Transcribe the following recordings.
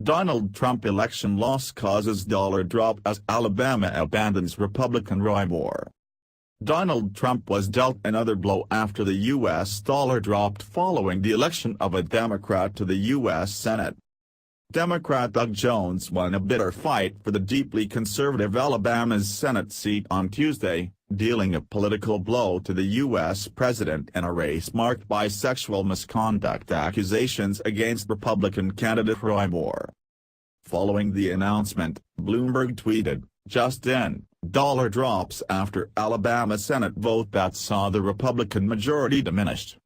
Donald Trump election loss causes dollar drop as Alabama abandons Republican rival. Donald Trump was dealt another blow after the U.S. dollar dropped following the election of a Democrat to the U.S. Senate. Democrat Doug Jones won a bitter fight for the deeply conservative Alabama's Senate seat on Tuesday, dealing a political blow to the U.S. president in a race marked by sexual misconduct accusations against Republican candidate Roy Moore. Following the announcement, Bloomberg tweeted, "Just in, dollar drops after Alabama Senate vote that saw the Republican majority diminished."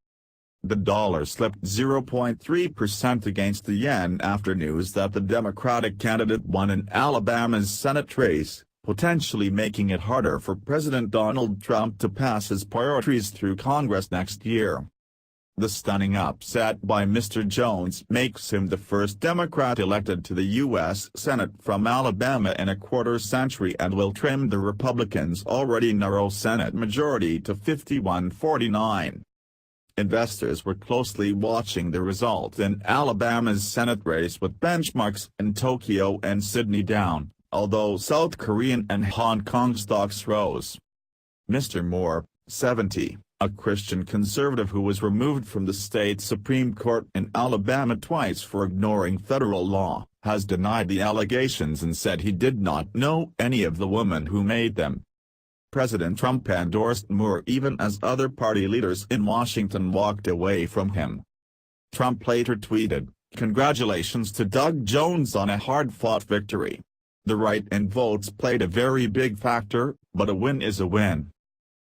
The dollar slipped 0.3% against the yen after news that the Democratic candidate won in Alabama's Senate race, potentially making it harder for President Donald Trump to pass his priorities through Congress next year. The stunning upset by Mr. Jones makes him the first Democrat elected to the U.S. Senate from Alabama in a quarter-century and will trim the Republicans' already narrow Senate majority to 51-49. Investors were closely watching the result in Alabama's Senate race with benchmarks in Tokyo and Sydney down, although South Korean and Hong Kong stocks rose. Mr. Moore, 70, a Christian conservative who was removed from the state Supreme Court in Alabama twice for ignoring federal law, has denied the allegations and said he did not know any of the women who made them. President Trump endorsed Moore even as other party leaders in Washington walked away from him. Trump later tweeted, "Congratulations to Doug Jones on a hard-fought victory. The write-in votes played a very big factor, but a win is a win.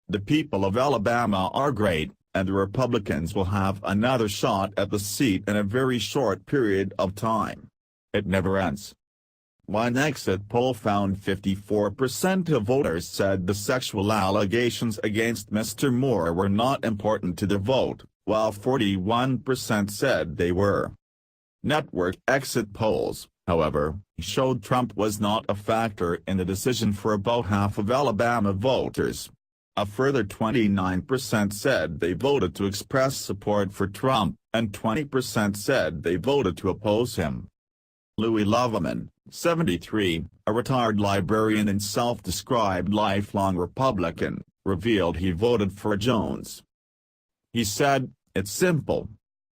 The people of Alabama are great, and the Republicans will have another shot at the seat in a very short period of time. It never ends." One exit poll found 54% of voters said the sexual allegations against Mr. Moore were not important to the vote, while 41% said they were. Network exit polls, however, showed Trump was not a factor in the decision for about half of Alabama voters. A further 29% said they voted to express support for Trump, and 20% said they voted to oppose him. Louis Loveman, 73, a retired librarian and self-described lifelong Republican, revealed he voted for Jones. He said, "It's simple.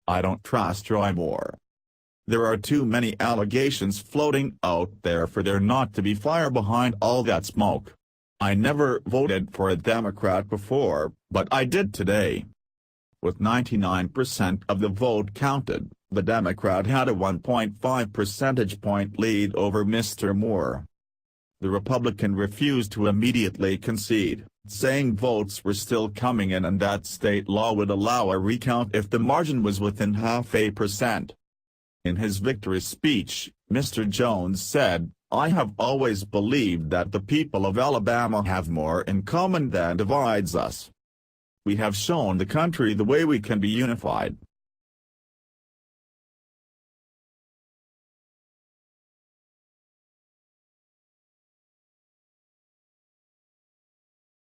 I don't trust Roy Moore. There are too many allegations floating out there for there not to be fire behind all that smoke. I never voted for a Democrat before, but I did today." With 99% of the vote counted, the Democrat had a 1.5 percentage point lead over Mr. Moore. The Republican refused to immediately concede, saying votes were still coming in and that state law would allow a recount if the margin was within 0.5%. In his victory speech, Mr. Jones said, "I have always believed that the people of Alabama have more in common than divides us. We have shown the country the way we can be unified.